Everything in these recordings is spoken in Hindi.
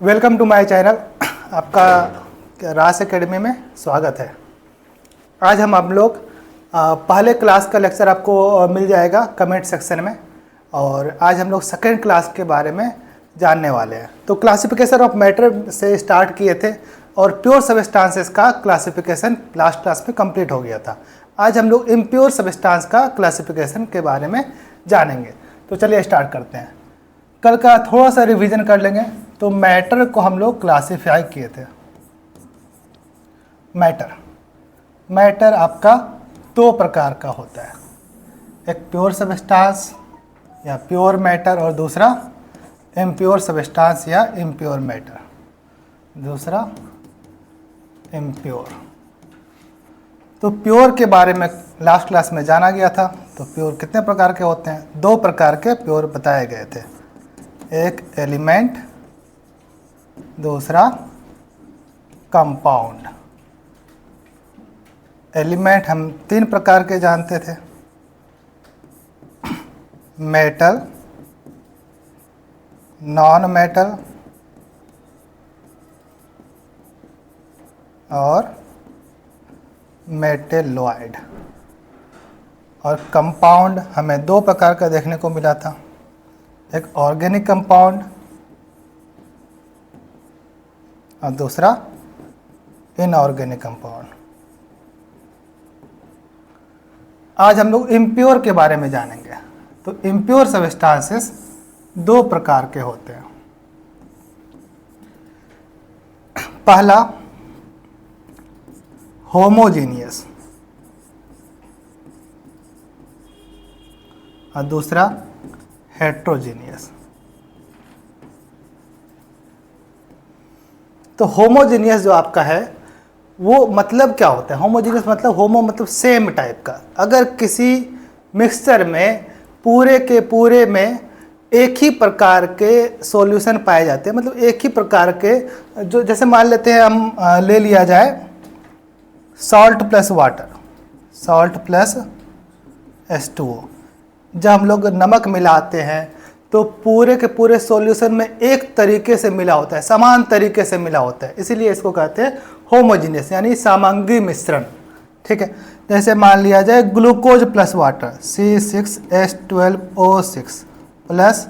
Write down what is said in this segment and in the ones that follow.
Welcome to my channel. आपका रास एकेडमी में स्वागत है। आज हम लोग पहले क्लास का लेक्चर आपको मिल जाएगा कमेंट सेक्शन में, और आज हम लोग सेकेंड क्लास के बारे में जानने वाले हैं। तो क्लासिफिकेशन ऑफ मैटर से स्टार्ट किए थे और प्योर सबस्टांसेस का क्लासिफिकेशन लास्ट क्लास में कंप्लीट हो गया था। आज हम लोग इम्प्योर सबस्टांस का क्लासिफिकेशन के बारे में जानेंगे। तो चलिए स्टार्ट करते हैं। कल का थोड़ा सा रिवीजन कर लेंगे। तो मैटर को हम लोग क्लासिफाई किए थे। मैटर आपका दो प्रकार का होता है, एक प्योर सबस्टांस या प्योर मैटर और दूसरा इम्प्योर सबस्टांस या इम्प्योर मैटर, दूसरा इम्प्योर। तो प्योर के बारे में लास्ट क्लास में जाना गया था। तो प्योर कितने प्रकार के होते हैं? दो प्रकार के प्योर बताए गए थे, एक एलिमेंट, दूसरा कंपाउंड। एलिमेंट हम तीन प्रकार के जानते थे, मेटल, नॉन मेटल और मेटेलॉइड। और कंपाउंड हमें दो प्रकार का देखने को मिला था, एक ऑर्गेनिक कंपाउंड और दूसरा इनऑर्गेनिक कंपाउंड। आज हम लोग इम्प्योर के बारे में जानेंगे। तो इम्प्योर सबस्टांसेस दो प्रकार के होते हैं। पहला होमोजीनियस और दूसरा हेट्रोजीनियस। तो होमोजीनियस जो आपका है वो मतलब क्या होता है? होमोजीनियस मतलब होमो मतलब सेम टाइप का। अगर किसी मिक्सचर में पूरे के पूरे में एक ही प्रकार के सॉल्यूशन पाए जाते हैं, मतलब एक ही प्रकार के, जो जैसे मान लेते हैं हम ले लिया जाए salt plus water, salt plus H2O। जब हम लोग नमक मिलाते हैं तो पूरे के पूरे सॉल्यूशन में एक तरीके से मिला होता है, समान तरीके से मिला होता है, इसीलिए इसको कहते हैं होमोजीनियस यानी समांगी मिश्रण। ठीक है, जैसे मान लिया जाए glucose plus water C6H12O6 plus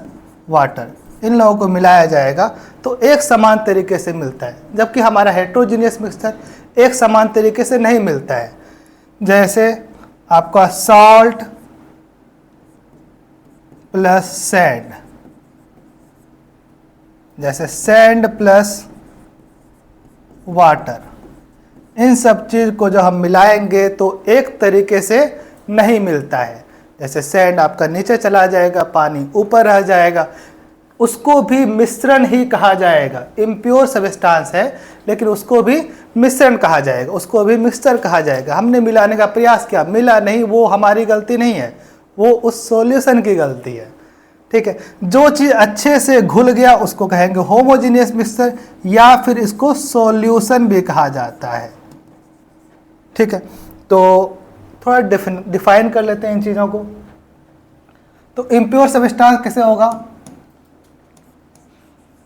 water, इन लोगों को मिलाया जाएगा तो एक समान तरीके से मिलता है, जबकि हमारा हेट्रोजीनियस मिक्सचर एक समान तरीके से नहीं मिलता है। जैसे आपका सॉल्ट प्लस सैंड, जैसे सैंड प्लस वाटर, इन सब चीज को जो हम मिलाएंगे तो एक तरीके से नहीं मिलता है। जैसे सैंड आपका नीचे चला जाएगा, पानी ऊपर रह जाएगा, उसको भी मिश्रण ही कहा जाएगा। इम्प्योर सबस्टांस है लेकिन उसको भी मिश्रण कहा जाएगा, उसको भी मिक्सचर कहा जाएगा। हमने मिलाने का प्रयास किया, मिला नहीं, वो हमारी गलती नहीं है, वो उस सॉल्यूशन की गलती है। ठीक है, जो चीज़ अच्छे से घुल गया उसको कहेंगे होमोजीनियस मिक्सचर, या फिर इसको सॉल्यूशन भी कहा जाता है। ठीक है, तो थोड़ा डिफाइन कर लेते हैं इन चीज़ों को। तो इम्प्योर सबस्टांस कैसे होगा?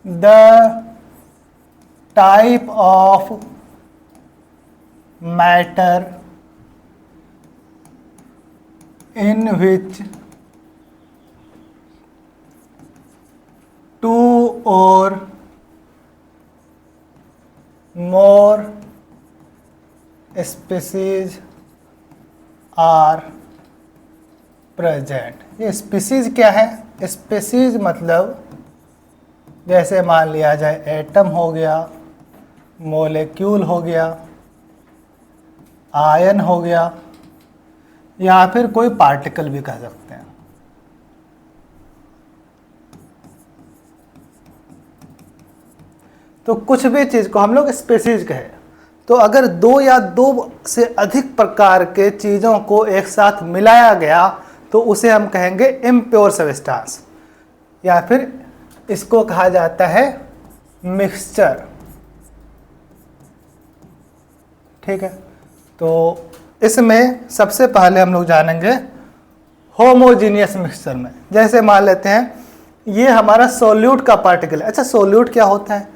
The type of matter in which two or more species are present। ये स्पीसीज क्या है? स्पीसीज मतलब जैसे मान लिया जाए एटम हो गया, मोलेक्यूल हो गया, आयन हो गया, या फिर कोई पार्टिकल भी कह सकते हैं। तो कुछ भी चीज को हम लोग स्पीसीज कहें। तो अगर दो या दो से अधिक प्रकार के चीजों को एक साथ मिलाया गया तो उसे हम कहेंगे इम्प्योर सबस्टांस, या फिर इसको कहा जाता है मिक्सचर। ठीक है, तो इसमें सबसे पहले हम लोग जानेंगे होमोजीनियस मिक्सचर में। जैसे मान लेते हैं ये हमारा सोल्यूट का पार्टिकल है। अच्छा, सोल्यूट क्या होता है?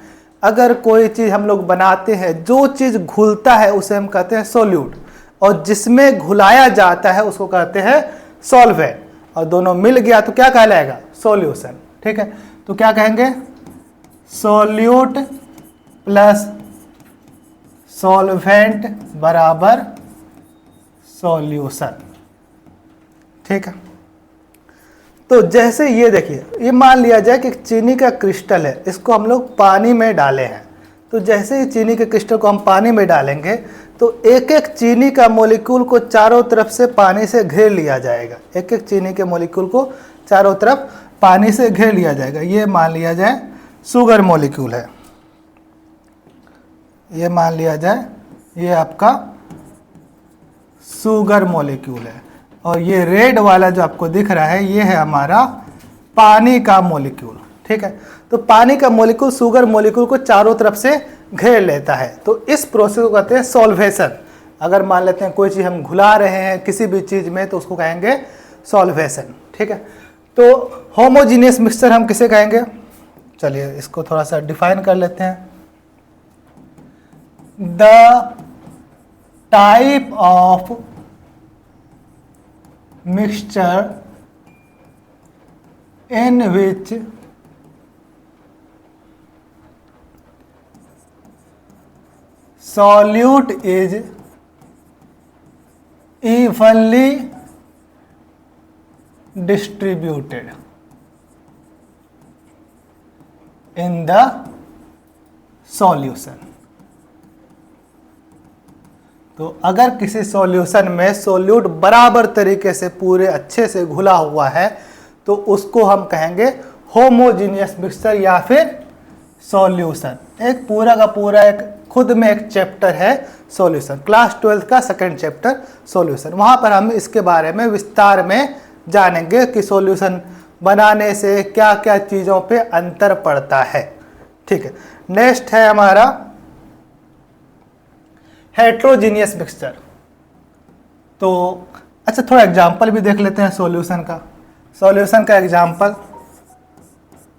अगर कोई चीज़ हम लोग बनाते हैं, जो चीज़ घुलता है उसे हम कहते हैं सोल्यूट, और जिसमें घुलाया जाता है उसको कहते हैं सॉल्वेंट, और दोनों मिल गया तो क्या कहलाएगा? सॉल्यूशन। ठीक है, तो क्या कहेंगे? सोल्यूट प्लस सॉल्वेंट बराबर सॉल्यूशन। ठीक है, तो जैसे ये देखिए, ये मान लिया जाए कि चीनी का क्रिस्टल है, इसको हम लोग पानी में डाले हैं। तो जैसे ही चीनी के क्रिस्टल को हम पानी में डालेंगे तो एक एक चीनी का मॉलिक्यूल को चारों तरफ से पानी से घेर लिया जाएगा। एक एक चीनी के मॉलिक्यूल को चारों तरफ पानी से घेर लिया जाएगा। ये मान लिया जाए शुगर मॉलिक्यूल है, ये मान लिया जाए ये आपका शुगर मॉलिक्यूल है, और ये रेड वाला जो आपको दिख रहा है ये है हमारा पानी का मॉलिक्यूल। ठीक है, तो पानी का मॉलिक्यूल शुगर मॉलिक्यूल को चारों तरफ से घेर लेता है, तो इस प्रोसेस को कहते हैं सॉल्वेशन। अगर मान लेते हैं कोई चीज़ हम घुला रहे हैं किसी भी चीज़ में तो उसको कहेंगे सॉल्वेशन। ठीक है, तो होमोजीनियस मिक्सचर हम किसे कहेंगे? चलिए इसको थोड़ा सा डिफाइन कर लेते हैं। The type of mixture in which solute is evenly distributed in the solution। तो अगर किसी सॉल्यूशन में सोल्यूट बराबर तरीके से पूरे अच्छे से घुला हुआ है तो उसको हम कहेंगे होमोजीनियस मिक्सचर या फिर सॉल्यूशन। एक पूरा का पूरा एक खुद में एक चैप्टर है सॉल्यूशन, क्लास 12 का सेकंड चैप्टर सॉल्यूशन। वहाँ पर हम इसके बारे में विस्तार में जानेंगे कि सॉल्यूशन बनाने से क्या क्या चीज़ों पे अंतर पड़ता है। ठीक है, नेक्स्ट है हमारा हेट्रोजीनियस मिक्सचर। तो अच्छा, थोड़ा एग्जाम्पल भी देख लेते हैं सॉल्यूशन का। सॉल्यूशन का एग्जाम्पल,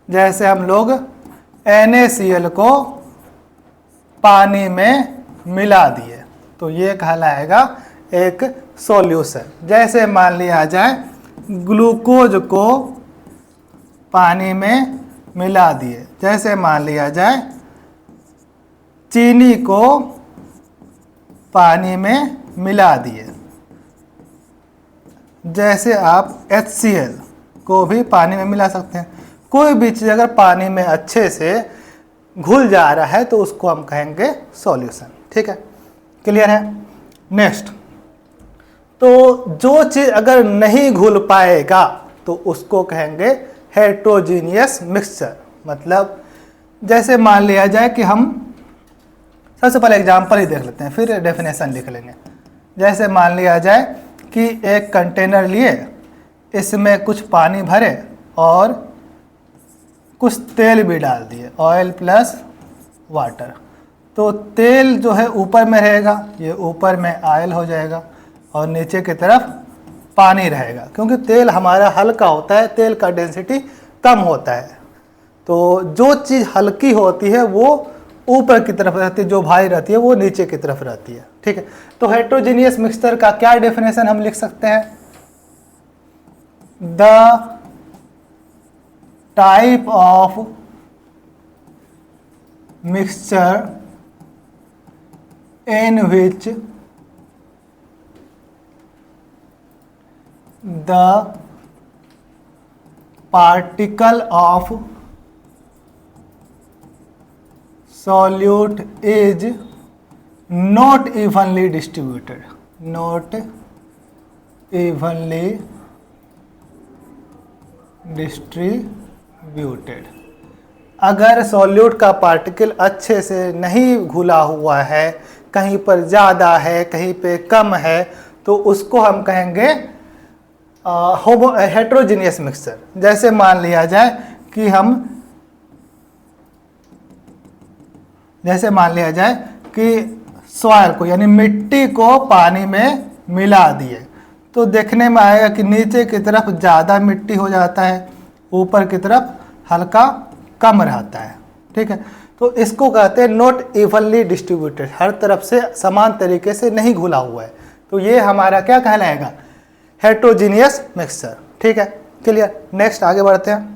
जैसे हम लोग NaCl को पानी में मिला दिए तो ये कहलाएगा एक सॉल्यूशन। जैसे मान लिया जाए ग्लूकोज को पानी में मिला दिए, जैसे मान लिया जाए चीनी को पानी में मिला दिए, जैसे आप HCl को भी पानी में मिला सकते हैं। कोई भी चीज़ अगर पानी में अच्छे से घुल जा रहा है तो उसको हम कहेंगे सॉल्यूशन। ठीक है, क्लियर है? नेक्स्ट, तो जो चीज़ अगर नहीं घुल पाएगा तो उसको कहेंगे हेट्रोजीनियस मिक्सचर। मतलब जैसे मान लिया जाए कि हम सबसे पहले एग्जाम्पल ही देख लेते हैं फिर डेफिनेशन लिख लेंगे। जैसे मान लिया जाए कि एक कंटेनर लिए, इसमें कुछ पानी भरे और कुछ तेल भी डाल दिए, ऑयल प्लस वाटर। तो तेल जो है ऊपर में रहेगा, ये ऊपर में ऑयल हो जाएगा, और नीचे की तरफ पानी रहेगा। क्योंकि तेल हमारा हल्का होता है, तेल का डेंसिटी कम होता है, तो जो चीज़ हल्की होती है वो ऊपर की तरफ रहती है, जो भारी रहती है वो नीचे की तरफ रहती है। ठीक है, तो हेट्रोजीनियस मिक्सचर का क्या डेफिनेशन हम लिख सकते हैं? The type of mixture in which the particle of solute is not evenly distributed, not evenly distributed। अगर सॉल्यूट का पार्टिकल अच्छे से नहीं घुला हुआ है, कहीं पर ज़्यादा है कहीं पे कम है, तो उसको हम कहेंगे हेट्रोजीनियस मिक्सचर। जैसे मान लिया जाए कि सॉइल को यानी मिट्टी को पानी में मिला दिए, तो देखने में आएगा कि नीचे की तरफ ज़्यादा मिट्टी हो जाता है ऊपर की तरफ हल्का कम रहता है, ठीक है। तो इसको कहते हैं नॉट इवनली डिस्ट्रीब्यूटेड, हर तरफ से समान तरीके से नहीं घुला हुआ है। तो ये हमारा क्या कहलाएगा, हेट्रोजीनियस मिक्सचर, ठीक है, क्लियर। नेक्स्ट आगे बढ़ते हैं।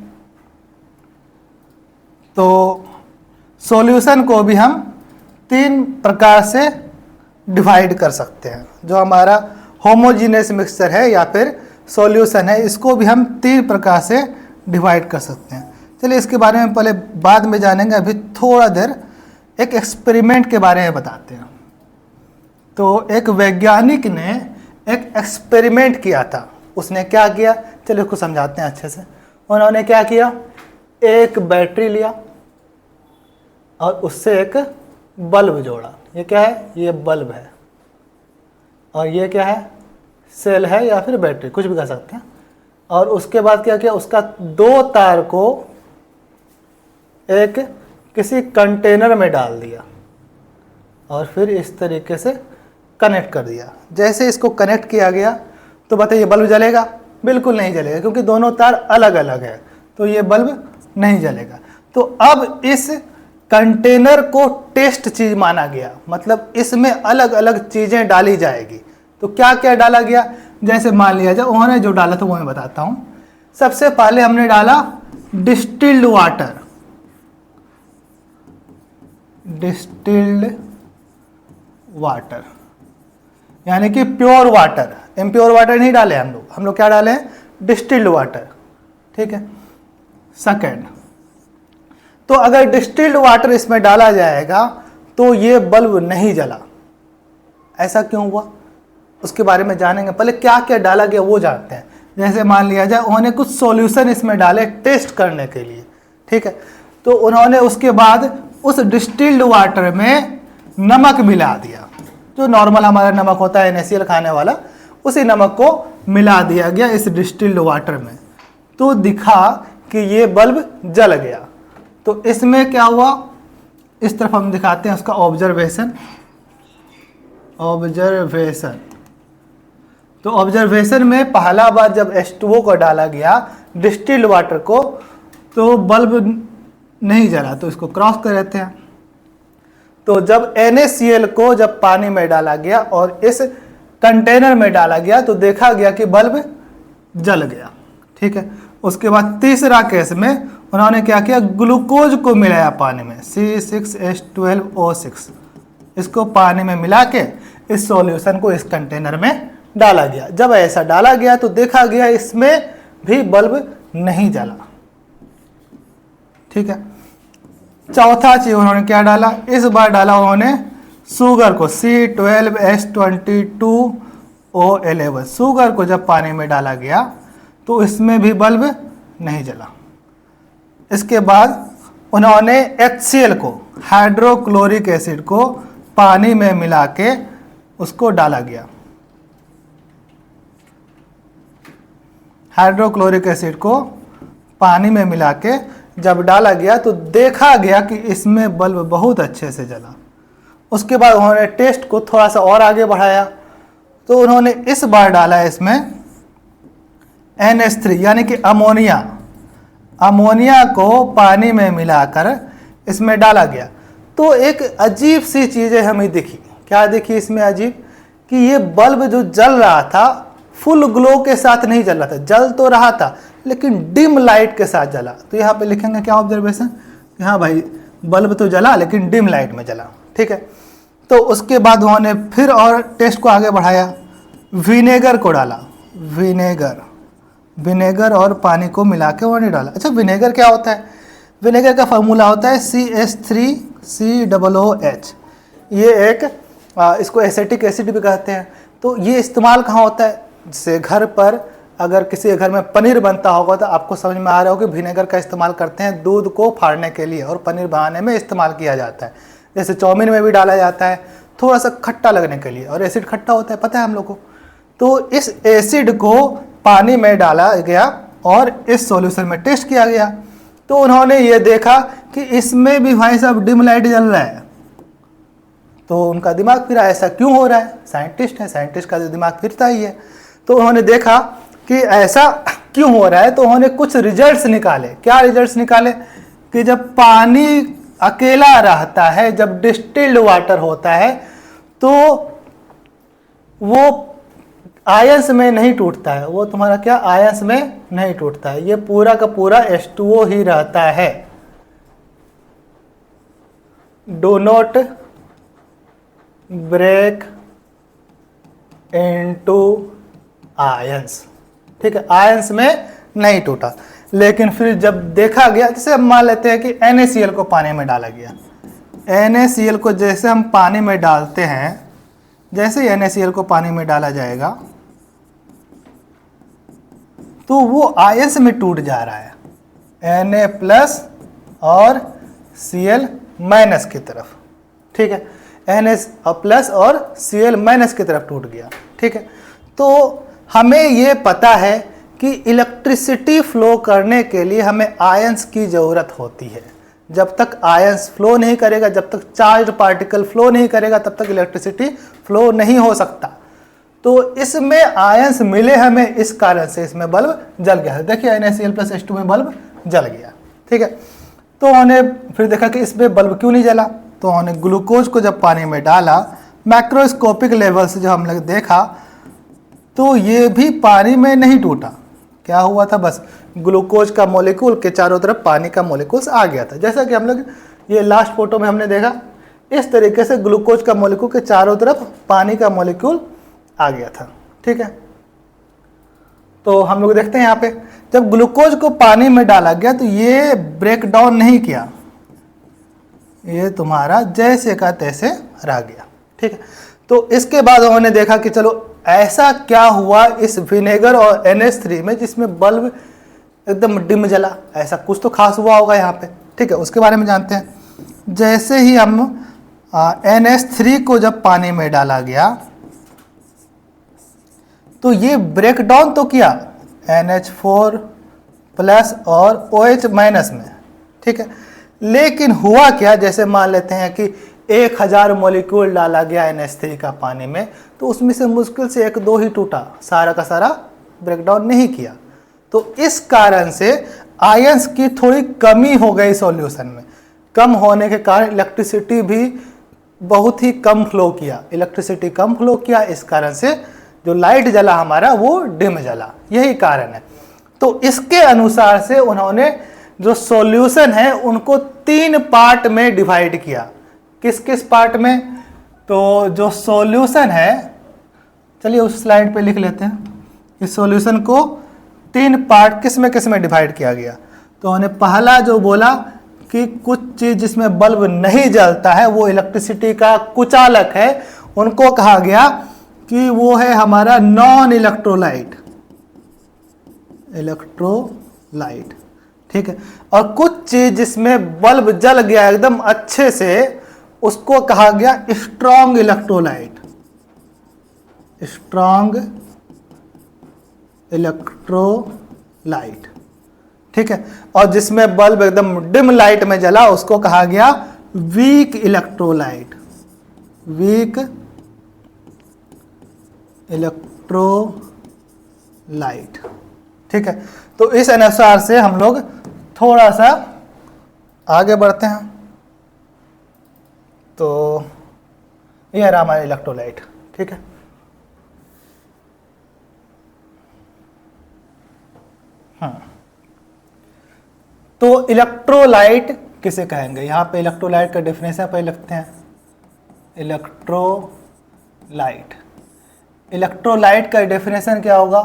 तो सॉल्यूशन को भी हम 3 प्रकार से डिवाइड कर सकते हैं। जो हमारा होमोजीनियस मिक्सचर है या फिर सॉल्यूशन है, इसको भी हम 3 प्रकार से डिवाइड कर सकते हैं। चलिए इसके बारे में पहले बाद में जानेंगे, अभी थोड़ा देर एक एक्सपेरिमेंट के बारे में बताते हैं। तो एक वैज्ञानिक ने एक एक्सपेरिमेंट किया था। उसने क्या किया, चलिए उसको समझाते हैं अच्छे से। उन्होंने क्या किया, एक बैटरी लिया और उससे एक बल्ब जोड़ा। ये क्या है, ये बल्ब है, और ये क्या है, सेल है या फिर बैटरी, कुछ भी कह सकते हैं। और उसके बाद क्या किया, उसका 2 तार को एक किसी कंटेनर में डाल दिया और फिर इस तरीके से कनेक्ट कर दिया। जैसे इसको कनेक्ट किया गया तो बताइए बल्ब जलेगा? बिल्कुल नहीं जलेगा, क्योंकि दोनों तार अलग अलग है, तो ये बल्ब नहीं जलेगा। तो अब इस कंटेनर को टेस्ट चीज माना गया, मतलब इसमें अलग अलग चीजें डाली जाएगी। तो क्या क्या डाला गया, जैसे मान लिया जाए उन्होंने जो डाला था वो मैं बताता हूं। सबसे पहले हमने डाला डिस्टिल्ड वाटर, डिस्टिल्ड वाटर यानी कि प्योर वाटर, इम्प्योर वाटर नहीं डाले हम लोग क्या डाले, डिस्टिल्ड वाटर, ठीक है। सेकेंड, तो अगर डिस्टिल्ड वाटर इसमें डाला जाएगा तो ये बल्ब नहीं जला। ऐसा क्यों हुआ, उसके बारे में जानेंगे। पहले क्या क्या डाला गया वो जानते हैं। जैसे मान लिया जाए उन्होंने कुछ सॉल्यूशन इसमें डाले टेस्ट करने के लिए, ठीक है। तो उन्होंने उसके बाद उस डिस्टिल्ड वाटर में नमक मिला दिया, जो नॉर्मल हमारा नमक होता है NaCl खाने वाला, उसी नमक को मिला दिया गया इस डिस्टिल्ड वाटर में। तो दिखा कि ये बल्ब जल गया। तो इसमें क्या हुआ, इस तरफ हम दिखाते हैं उसका ऑब्जर्वेशन। तो ऑब्जर्वेशन में पहला बार जब H2O को डाला गया डिस्टिल्ड वाटर को, तो बल्ब नहीं जला। तो इसको क्रॉस कर देते हैं। तो जब NaCl को जब पानी में डाला गया और इस कंटेनर में डाला गया तो देखा गया कि बल्ब जल गया, ठीक है। उसके बाद तीसरा केस में उन्होंने क्या किया, ग्लूकोज को मिलाया पानी में, C6H12O6, इसको पानी में मिला के इस सॉल्यूशन को इस कंटेनर में डाला गया। जब ऐसा डाला गया तो देखा गया इसमें भी बल्ब नहीं जला, ठीक है। चौथा चीज उन्होंने क्या डाला, इस बार डाला उन्होंने शुगर को, C12H22O11, शुगर को जब पानी में डाला गया तो इसमें भी बल्ब नहीं जला। इसके बाद उन्होंने HCl को, हाइड्रोक्लोरिक एसिड को पानी में मिला के उसको डाला गया। हाइड्रोक्लोरिक एसिड को पानी में मिला के जब डाला गया तो देखा गया कि इसमें बल्ब बहुत अच्छे से जला। उसके बाद उन्होंने टेस्ट को थोड़ा सा और आगे बढ़ाया, तो उन्होंने इस बार डाला इसमें NH3 यानी कि अमोनिया को पानी में मिलाकर इसमें डाला गया। तो एक अजीब सी चीज़ें हमें दिखी। क्या दिखी इसमें अजीब, कि ये बल्ब जो जल रहा था फुल ग्लो के साथ नहीं जल रहा था, जल तो रहा था लेकिन डिम लाइट के साथ जला। तो यहाँ पे लिखेंगे क्या ऑब्जर्वेशन, कि हाँ भाई बल्ब तो जला लेकिन डिम लाइट में जला, ठीक है। तो उसके बाद उन्होंने फिर और टेस्ट को आगे बढ़ाया, विनेगर को डाला, विनेगर और पानी को मिला के उन्होंने डाला। अच्छा, विनेगर क्या होता है, विनेगर का फार्मूला होता है CH3COOH। ये एक इसको एसिटिक एसिड भी कहते हैं। तो ये इस्तेमाल कहाँ होता है, जैसे घर पर अगर किसी घर में पनीर बनता होगा तो आपको समझ में आ रहा हो कि विनेगर का इस्तेमाल करते हैं दूध को फाड़ने के लिए और पनीर बनाने में इस्तेमाल किया जाता है। जैसे चाउमीन में भी डाला जाता है थोड़ा सा खट्टा लगने के लिए, और एसिड खट्टा होता है पता है हम लोग को। तो इस एसिड को पानी में डाला गया और इस सॉल्यूशन में टेस्ट किया गया। तो उन्होंने ये देखा कि इसमें भी भाई साहब डिम लाइट जल रहा है। तो उनका दिमाग फिरा, ऐसा क्यों हो रहा है, साइंटिस्ट है, साइंटिस्ट का दिमाग फिरता ही है। तो उन्होंने देखा कि ऐसा क्यों हो रहा है, तो उन्होंने कुछ रिजल्ट्स निकाले। क्या रिजल्ट्स निकाले कि जब पानी अकेला रहता है, जब डिस्टिल्ड वाटर होता है, तो वो आयंस में नहीं टूटता है। वो तुम्हारा क्या आयंस में नहीं टूटता है, ये पूरा का पूरा H2O ही रहता है। Do not break into ions, ठीक है, आयंस में नहीं टूटा। लेकिन फिर जब देखा गया, जैसे हम मान लेते हैं कि NaCl को पानी में डाला गया, NaCl को जैसे हम पानी में डालते हैं, जैसे ही NaCl को पानी में डाला जाएगा तो वो आयंस में टूट जा रहा है, Na प्लस और Cl माइनस की तरफ, ठीक है, Na प्लस और Cl माइनस की तरफ टूट गया, ठीक है। तो हमें ये पता है कि इलेक्ट्रिसिटी फ्लो करने के लिए हमें आयंस की ज़रूरत होती है। जब तक आयंस फ्लो नहीं करेगा, जब तक चार्ज पार्टिकल फ्लो नहीं करेगा, तब तक इलेक्ट्रिसिटी फ्लो नहीं हो सकता। तो इसमें आयंस मिले हमें, इस कारण से इसमें बल्ब जल गया है। देखिए NaCl प्लस H2 में बल्ब जल गया, ठीक है। तो उन्होंने फिर देखा कि इसमें बल्ब क्यों नहीं जला, तो उन्होंने ग्लूकोज को जब पानी में डाला, मैक्रोस्कोपिक लेवल से जब हम लोग देखा तो ये भी पानी में नहीं टूटा। क्या हुआ था, बस ग्लूकोज का मॉलिक्यूल के चारों तरफ पानी का मॉलिक्यूल्स आ गया था। जैसा कि हम लोग ये लास्ट फोटो में हमने देखा, इस तरीके से ग्लूकोज का मॉलिक्यूल के चारों तरफ पानी का मॉलिक्यूल आ गया था, ठीक है। तो हम लोग देखते हैं यहाँ पे, जब ग्लूकोज को पानी में डाला गया तो ये ब्रेक डाउन नहीं किया, ये तुम्हारा जैसे का तैसे रह गया, ठीक है। तो इसके बाद उन्होंने देखा कि चलो ऐसा क्या हुआ इस विनेगर और NH3 में जिसमें बल्ब एकदम डिम जला, ऐसा कुछ तो खास हुआ होगा यहाँ पे, ठीक है। उसके बारे में जानते हैं। जैसे ही हम NH3 को जब पानी में डाला गया तो ये ब्रेक डाउन तो किया NH4 प्लस और OH माइनस में, ठीक है। लेकिन हुआ क्या, जैसे मान लेते हैं कि 1000 मॉलिक्यूल डाला गया NH3 का पानी में, तो उसमें से मुश्किल से 1-2 ही टूटा, सारा का सारा ब्रेकडाउन नहीं किया। तो इस कारण से आयंस की थोड़ी कमी हो गई सॉल्यूशन में। कम होने के कारण इलेक्ट्रिसिटी भी बहुत ही कम फ्लो किया, इलेक्ट्रिसिटी कम फ्लो किया, इस कारण से जो लाइट जला हमारा वो डिम जला, यही कारण है। तो इसके अनुसार से उन्होंने जो सॉल्यूशन है उनको 3 पार्ट में डिवाइड किया। किस किस पार्ट में, तो जो सॉल्यूशन है, चलिए उस स्लाइड पे लिख लेते हैं। इस सॉल्यूशन को 3 पार्ट किस में डिवाइड किया गया। तो उन्होंने पहला जो बोला कि कुछ चीज़ जिसमें बल्ब नहीं जलता है वो इलेक्ट्रिसिटी का कुचालक है, उनको कहा गया कि वो है हमारा नॉन इलेक्ट्रोलाइट, इलेक्ट्रोलाइट, ठीक है। और कुछ चीज जिसमें बल्ब जल गया एकदम अच्छे से, उसको कहा गया स्ट्रॉन्ग इलेक्ट्रोलाइट, स्ट्रॉन्ग इलेक्ट्रोलाइट, ठीक है। और जिसमें बल्ब एकदम डिम लाइट में जला उसको कहा गया वीक इलेक्ट्रोलाइट, वीक इलेक्ट्रोलाइट, ठीक है। तो इस अनुसार से हम लोग थोड़ा सा आगे बढ़ते हैं। तो ये रहा हमारा इलेक्ट्रोलाइट, ठीक है। तो इलेक्ट्रोलाइट किसे कहेंगे, यहाँ पे इलेक्ट्रोलाइट का डेफिनेशन पे लिखते हैं। इलेक्ट्रोलाइट, इलेक्ट्रोलाइट का डेफिनेशन क्या होगा,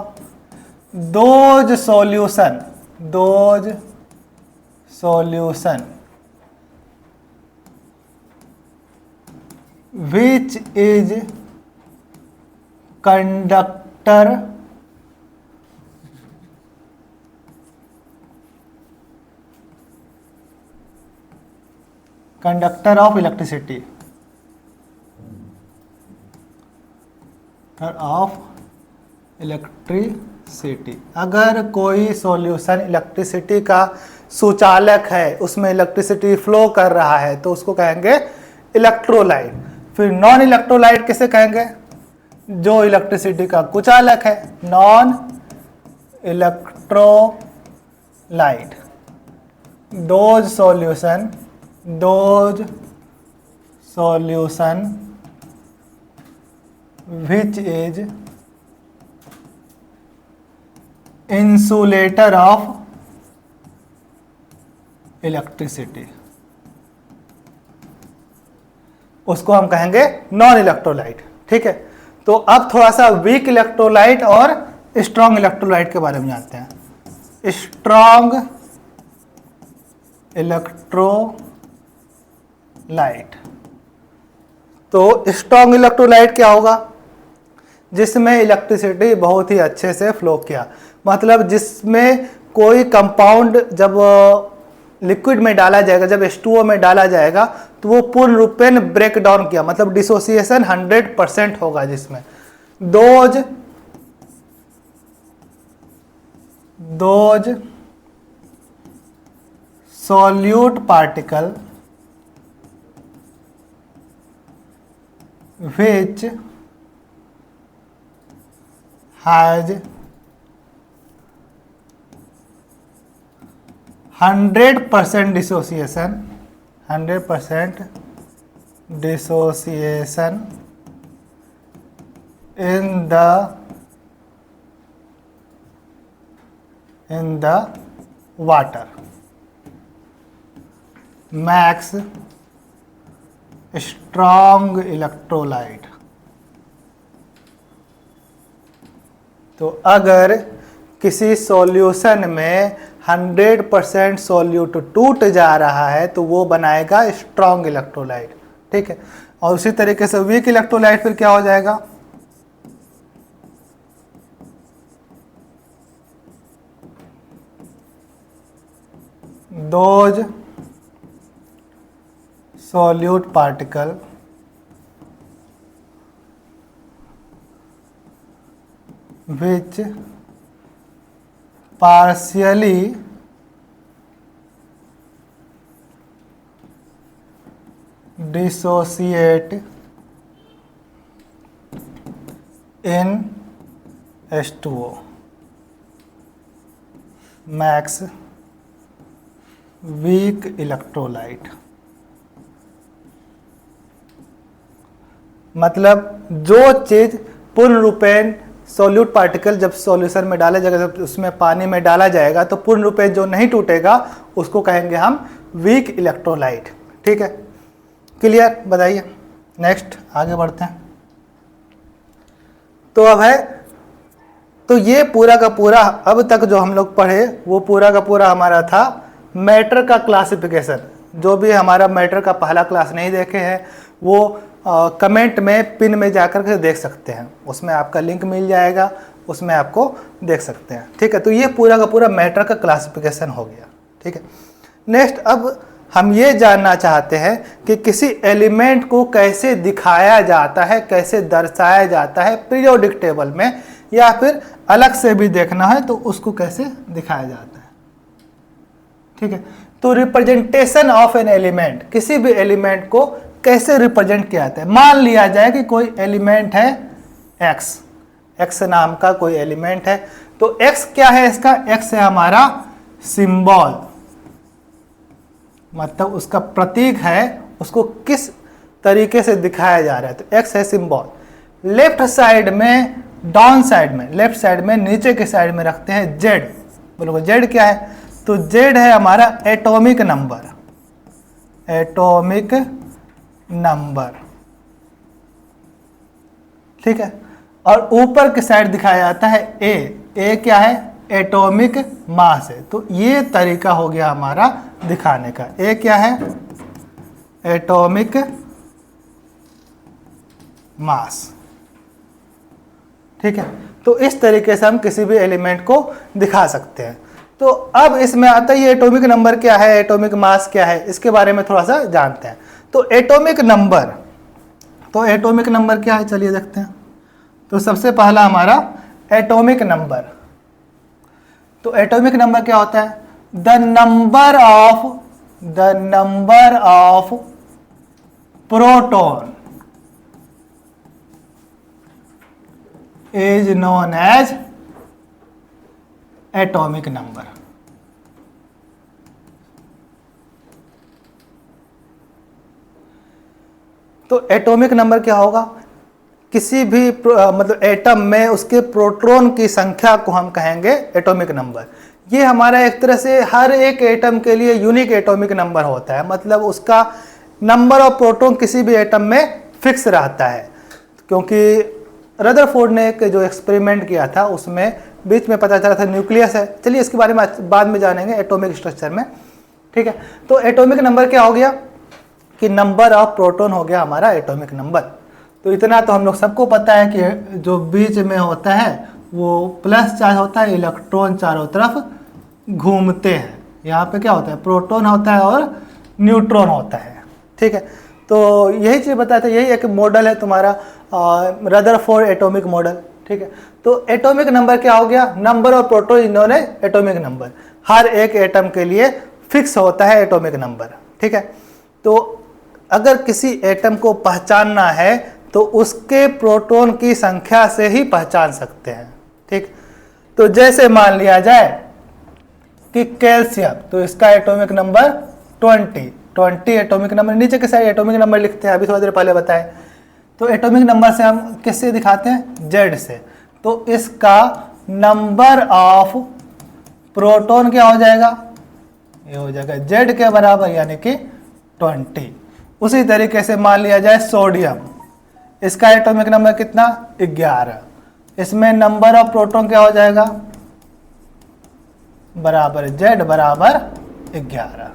those solution, those solution which is conductor of electricity, of electricity. अगर कोई सॉल्यूशन इलेक्ट्रिसिटी का सुचालक है, उसमें इलेक्ट्रिसिटी फ्लो कर रहा है, तो उसको कहेंगे इलेक्ट्रोलाइट। फिर नॉन इलेक्ट्रोलाइट किसे कहेंगे, जो इलेक्ट्रिसिटी का कुचालक है, non electrolyte, electrolyte, those solution which is insulator of electricity, उसको हम कहेंगे नॉन इलेक्ट्रोलाइट। ठीक है, तो अब थोड़ा सा वीक इलेक्ट्रोलाइट और स्ट्रॉन्ग इलेक्ट्रोलाइट के बारे में जानते हैं। स्ट्रॉन्ग इलेक्ट्रोलाइट, तो स्ट्रॉन्ग इलेक्ट्रोलाइट क्या होगा? जिसमें इलेक्ट्रिसिटी बहुत ही अच्छे से फ्लो किया, मतलब जिसमें कोई कंपाउंड जब लिक्विड में डाला जाएगा, जब H2O में डाला जाएगा तो वो पूर्ण रूपेण ब्रेक डाउन किया, मतलब डिसोसिएशन 100% होगा जिसमें। Those solute particle which has 100% dissociation, 100% dissociation in the water makes strong electrolyte। तो अगर किसी सॉल्यूशन में 100% सॉल्यूट टूट जा रहा है तो वो बनाएगा स्ट्रॉन्ग इलेक्ट्रोलाइट। ठीक है, और उसी तरीके से वीक इलेक्ट्रोलाइट फिर क्या हो जाएगा? Those solute particle which partially dissociate in H2O makes weak electrolyte। मतलब जो चीज पूर्ण रूपेण सॉल्यूट पार्टिकल जब सॉल्यूशन में डाला जाएगा, जब उसमें पानी में डाला जाएगा तो पूर्ण रूपेण जो नहीं टूटेगा उसको कहेंगे हम वीक इलेक्ट्रोलाइट। ठीक है, क्लियर? बताइए, नेक्स्ट आगे बढ़ते हैं। तो अब है, तो ये पूरा का पूरा अब तक जो हम लोग पढ़े वो पूरा का पूरा हमारा था मैटर का क्लासिफिकेशन। जो भी हमारा मैटर का पहला क्लास नहीं देखे हैं वो कमेंट में पिन में जाकर के देख सकते हैं, उसमें आपका लिंक मिल जाएगा, उसमें आपको देख सकते हैं। ठीक है, तो ये पूरा का पूरा मैटर का क्लासिफिकेशन हो गया। ठीक है, नेक्स्ट अब हम ये जानना चाहते हैं कि किसी एलिमेंट को कैसे दिखाया जाता है, कैसे दर्शाया जाता है पीरियोडिक टेबल में, या फिर अलग से भी देखना है तो उसको कैसे दिखाया जाता है। ठीक है, तो रिप्रेजेंटेशन ऑफ एन एलिमेंट, किसी भी एलिमेंट को कैसे रिप्रेजेंट किया जाता है। मान लिया जाए कि कोई एलिमेंट है एक्स नाम का कोई एलिमेंट है, तो एक्स क्या है इसका? एक्स है हमारा सिंबल, मतलब उसका प्रतीक है, उसको किस तरीके से दिखाया जा रहा है, तो एक्स है सिंबल। लेफ्ट साइड में, डाउन साइड में, लेफ्ट साइड में नीचे के साइड में रखते हैं जेड। बोलो जेड क्या है? तो जेड है हमारा एटॉमिक नंबर, एटॉमिक नंबर। ठीक है, और ऊपर की साइड दिखाया जाता है ए क्या है? एटॉमिक मास है। तो ये तरीका हो गया हमारा दिखाने का। ए क्या है? Atomic mass. ठीक है, तो इस तरीके से हम किसी भी एलिमेंट को दिखा सकते हैं। तो अब इसमें आता है ये एटॉमिक नंबर क्या है, एटॉमिक मास क्या है, इसके बारे में थोड़ा सा जानते हैं। तो एटॉमिक नंबर, तो एटॉमिक नंबर क्या है चलिए देखते हैं। तो सबसे पहला हमारा एटॉमिक नंबर, तो एटॉमिक नंबर क्या होता है? The number of proton is known as atomic number. तो एटॉमिक नंबर क्या होगा? किसी भी मतलब एटम में उसके प्रोटॉन की संख्या को हम कहेंगे एटॉमिक नंबर। ये हमारा एक तरह से हर एक एटम के लिए यूनिक एटॉमिक नंबर होता है, मतलब उसका नंबर ऑफ प्रोटॉन किसी भी एटम में फिक्स रहता है। क्योंकि रदरफोर्ड ने एक जो एक्सपेरिमेंट किया था उसमें बीच में पता चला था न्यूक्लियस है। चलिए इसके बारे में बाद में जानेंगे एटॉमिक स्ट्रक्चर में, ठीक है। तो एटॉमिक नंबर क्या हो गया कि नंबर ऑफ प्रोटॉन हो गया हमारा एटॉमिक नंबर। तो इतना तो हम लोग सबको पता है कि जो बीच में होता है वो प्लस चार्ज होता है, इलेक्ट्रॉन चारों तरफ घूमते हैं। यहाँ पे क्या होता है? प्रोटॉन होता है और न्यूट्रॉन होता है, ठीक है। तो यही चीज़ बताते हैं, यही एक मॉडल है तुम्हारा रदरफोर्ड एटॉमिक मॉडल, ठीक है। तो एटॉमिक नंबर क्या हो गया? नंबर ऑफ प्रोटॉन इन्होंने एटॉमिक नंबर, हर एक एटम के लिए फिक्स होता है एटॉमिक नंबर, ठीक है। तो अगर किसी एटम को पहचानना है तो उसके प्रोटॉन की संख्या से ही पहचान सकते हैं, ठीक। तो जैसे मान लिया जाए कि कैल्शियम, तो इसका एटॉमिक नंबर 20 एटॉमिक नंबर। नीचे के साइड एटॉमिक नंबर लिखते हैं, अभी थोड़ी देर पहले बताए। तो एटॉमिक नंबर से हम किससे दिखाते हैं? जेड से। तो इसका नंबर ऑफ प्रोटॉन क्या हो जाएगा? ये हो जाएगा जेड के बराबर, यानी कि 20। उसी तरीके से मान लिया जाए सोडियम, इसका एटॉमिक नंबर कितना? 11। इसमें नंबर ऑफ प्रोटॉन क्या हो जाएगा? बराबर जेड बराबर 11।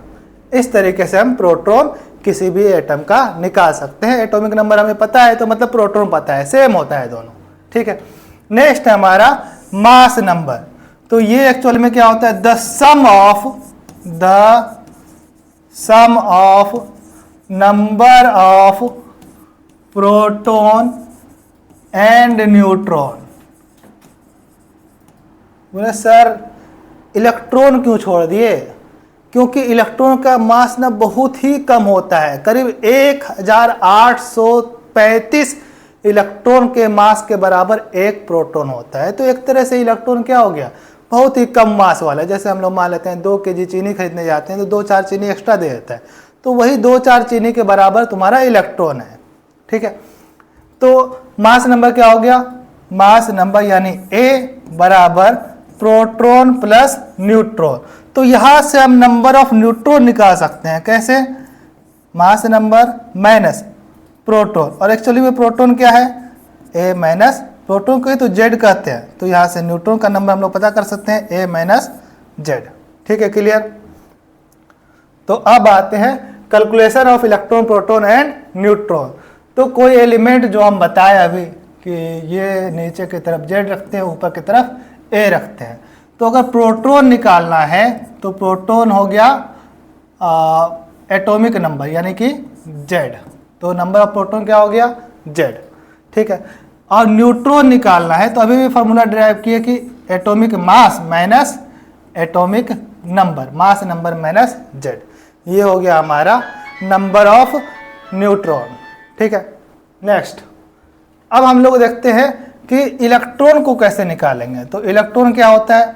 इस तरीके से हम प्रोटॉन किसी भी एटम का निकाल सकते हैं। एटॉमिक नंबर हमें पता है तो मतलब प्रोटॉन पता है, सेम होता है दोनों, ठीक है। नेक्स्ट है हमारा मास नंबर। तो ये एक्चुअल में क्या होता है? The sum of number of proton and neutron. बोले सर इलेक्ट्रॉन क्यों छोड़ दिए? क्योंकि इलेक्ट्रॉन का मास ना बहुत ही कम होता है, करीब 1835 इलेक्ट्रॉन के मास के बराबर एक प्रोटॉन होता है। तो एक तरह से इलेक्ट्रॉन क्या हो गया? बहुत ही कम मास वाला है। जैसे हम लोग मान लेते हैं 2 kg चीनी खरीदने जाते हैं तो 2-4 चीनी एक्स्ट्रा दे देता है, तो वही 2-4 चीनी के बराबर तुम्हारा इलेक्ट्रॉन है, ठीक है। तो मास नंबर क्या हो गया? मास नंबर यानी ए बराबर प्रोटॉन प्लस न्यूट्रॉन। तो यहां से हम नंबर ऑफ न्यूट्रॉन निकाल सकते हैं। कैसे? मास नंबर माइनस प्रोटॉन, और एक्चुअली में प्रोटॉन क्या है? ए माइनस प्रोटॉन को ही तो जेड कहते हैं। तो यहां से न्यूट्रॉन का नंबर हम लोग पता कर सकते हैं, ए माइनस जेड, ठीक है। क्लियर? तो अब आते हैं calculation of electron proton and neutron. तो कोई एलिमेंट जो हम बताए अभी कि ये नीचे की तरफ जेड रखते हैं, ऊपर की तरफ ए रखते हैं। तो अगर प्रोटॉन निकालना है तो प्रोटॉन हो गया एटॉमिक नंबर यानी कि जेड। तो नंबर ऑफ प्रोटॉन क्या हो गया? जेड, ठीक है। और न्यूट्रॉन निकालना है तो अभी भी फॉर्मूला ड्राइव किए कि atomic mass minus atomic number, mass number minus Z. ये हो गया हमारा नंबर ऑफ न्यूट्रॉन, ठीक है। नेक्स्ट अब हम लोग देखते हैं कि इलेक्ट्रॉन को कैसे निकालेंगे। तो इलेक्ट्रॉन क्या होता है?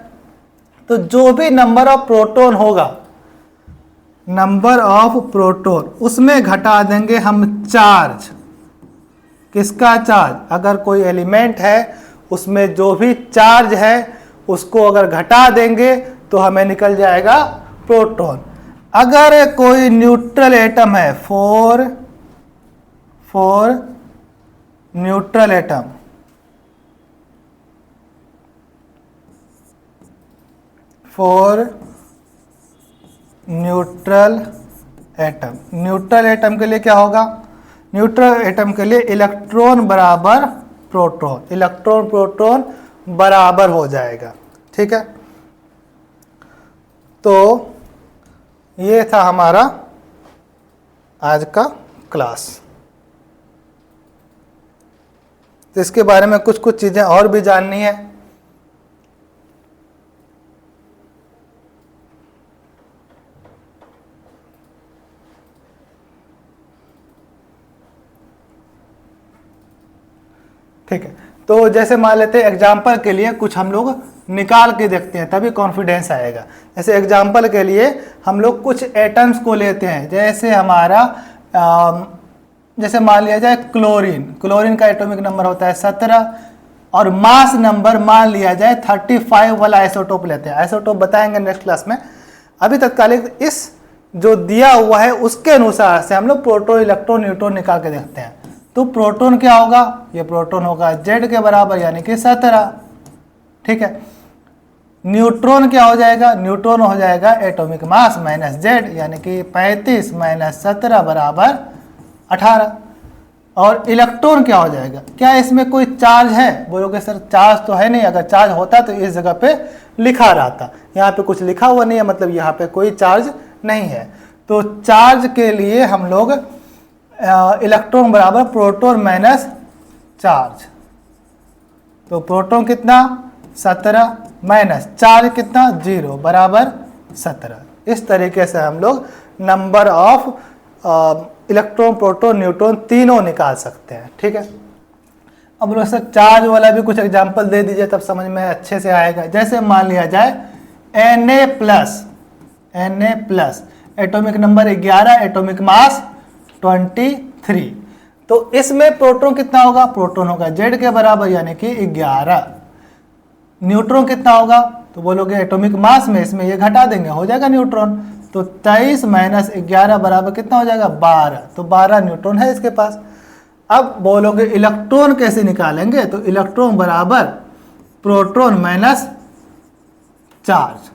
तो जो भी नंबर ऑफ प्रोटॉन होगा, नंबर ऑफ प्रोटॉन, उसमें घटा देंगे हम चार्ज। किसका चार्ज? अगर कोई एलिमेंट है उसमें जो भी चार्ज है उसको अगर घटा देंगे तो हमें निकल जाएगा प्रोटॉन। अगर कोई न्यूट्रल एटम है, four neutral atom, neutral atom के लिए क्या होगा? न्यूट्रल एटम के लिए इलेक्ट्रॉन बराबर प्रोटॉन, इलेक्ट्रॉन प्रोटॉन बराबर हो जाएगा, ठीक है। तो ये था हमारा आज का क्लास। तो इसके बारे में कुछ कुछ चीज़ें और भी जाननी है। ठीक है, तो जैसे मान लेते हैं एग्जाम्पल के लिए कुछ हम लोग निकाल के देखते हैं, तभी कॉन्फिडेंस आएगा। जैसे एग्जाम्पल के लिए हम लोग कुछ एटम्स को लेते हैं, जैसे हमारा जैसे मान लिया जाए क्लोरीन का एटॉमिक नंबर होता है 17 और मास नंबर मान लिया जाए 35 वाला आइसोटोप लेते हैं। आइसोटोप बताएंगे नेक्स्ट क्लास में। अभी तत्कालिक इस जो दिया हुआ है उसके अनुसार से हम लोग प्रोटॉन, इलेक्ट्रॉन, न्यूट्रॉन निकाल के देखते हैं। तो प्रोटॉन क्या होगा, ये प्रोटॉन होगा Z के बराबर यानी कि 17, ठीक है। न्यूट्रॉन क्या हो जाएगा, न्यूट्रॉन हो जाएगा एटॉमिक मास माइनस Z यानी कि 35 माइनस 17 बराबर 18। और इलेक्ट्रॉन क्या हो जाएगा, क्या इसमें कोई चार्ज है, बोलोगे सर चार्ज तो है नहीं, अगर चार्ज होता तो इस जगह पे लिखा रहता, यहाँ पे कुछ लिखा हुआ नहीं है, मतलब यहाँ पे कोई चार्ज नहीं है। तो चार्ज के लिए हम लोग इलेक्ट्रॉन बराबर प्रोटॉन माइनस चार्ज, तो प्रोटॉन कितना 17 माइनस चार्ज कितना 0 बराबर 17। इस तरीके से हम लोग number of electron, proton, neutron तीनों निकाल सकते हैं, ठीक है। अब लोग सर चार्ज वाला भी कुछ एग्जांपल दे दीजिए, तब समझ में अच्छे से आएगा। जैसे मान लिया जाए Na+ atomic number 11, atomic mass 23, तो इसमें प्रोटॉन कितना होगा, प्रोटॉन होगा Z के बराबर यानी कि 11। न्यूट्रॉन कितना होगा, तो बोलोगे एटॉमिक मास में इसमें ये घटा देंगे, हो जाएगा न्यूट्रॉन, तो 23 माइनस 11 बराबर कितना हो जाएगा 12, तो 12 न्यूट्रॉन है इसके पास। अब बोलोगे इलेक्ट्रॉन कैसे निकालेंगे, तो इलेक्ट्रॉन बराबर प्रोटॉन माइनस चार्ज,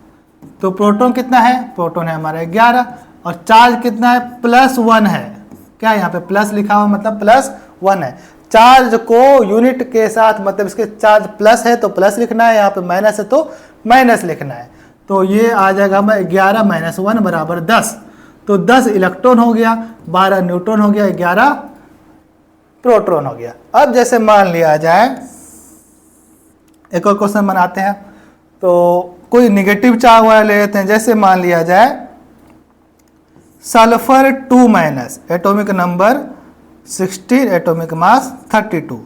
तो प्रोटॉन कितना है, प्रोटॉन है हमारा 11 और चार्ज कितना है +1 है, क्या यहाँ पे प्लस लिखा हुआ मतलब +1 है। चार्ज को यूनिट के साथ मतलब इसके चार्ज प्लस है तो प्लस लिखना है, यहाँ पे माइनस है तो माइनस लिखना है। तो ये आ जाएगा हमारा 11 माइनस 1 बराबर 10, तो 10 इलेक्ट्रॉन हो गया, 12 न्यूट्रॉन हो गया, 11 प्रोटॉन हो गया। अब जैसे मान लिया जाए एक और क्वेश्चन बनाते हैं, तो कोई निगेटिव चार्ज वाला ले लेते हैं। जैसे मान लिया जाए sulphur 2- atomic number 16, atomic mass 32,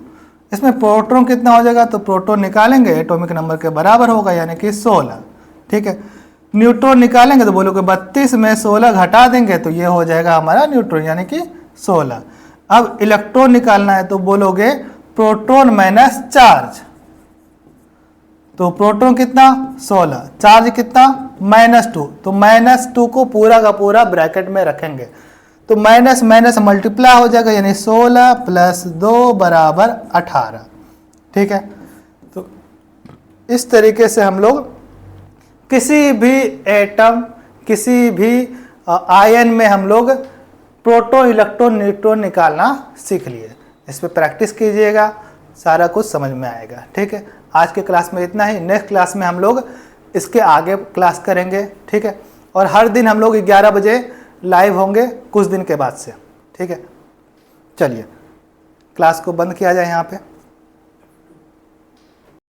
इसमें प्रोटॉन कितना हो जाएगा, तो प्रोटॉन निकालेंगे एटॉमिक नंबर के बराबर होगा यानी कि 16, ठीक है। न्यूट्रॉन निकालेंगे तो बोलोगे 32 में 16 घटा देंगे तो ये हो जाएगा हमारा न्यूट्रॉन यानी कि 16। अब इलेक्ट्रॉन निकालना है तो बोलोगे प्रोटॉन माइनस चार्ज, तो प्रोटॉन कितना 16, चार्ज कितना -2, तो -2 को पूरा का पूरा ब्रैकेट में रखेंगे, तो माइनस माइनस मल्टीप्लाई हो जाएगा यानी 16 + 2 बराबर 18, ठीक है। तो इस तरीके से हम लोग किसी भी एटम, किसी भी आयन में हम लोग प्रोटॉन, इलेक्ट्रॉन, न्यूट्रॉन निकालना सीख लिए। इस पर प्रैक्टिस कीजिएगा, सारा कुछ समझ में आएगा, ठीक है। आज के क्लास में इतना ही, नेक्स्ट क्लास में हम लोग इसके आगे क्लास करेंगे, ठीक है। और हर दिन हम लोग 11 बजे लाइव होंगे कुछ दिन के बाद से, ठीक है। चलिए क्लास को बंद किया जाए यहाँ पे।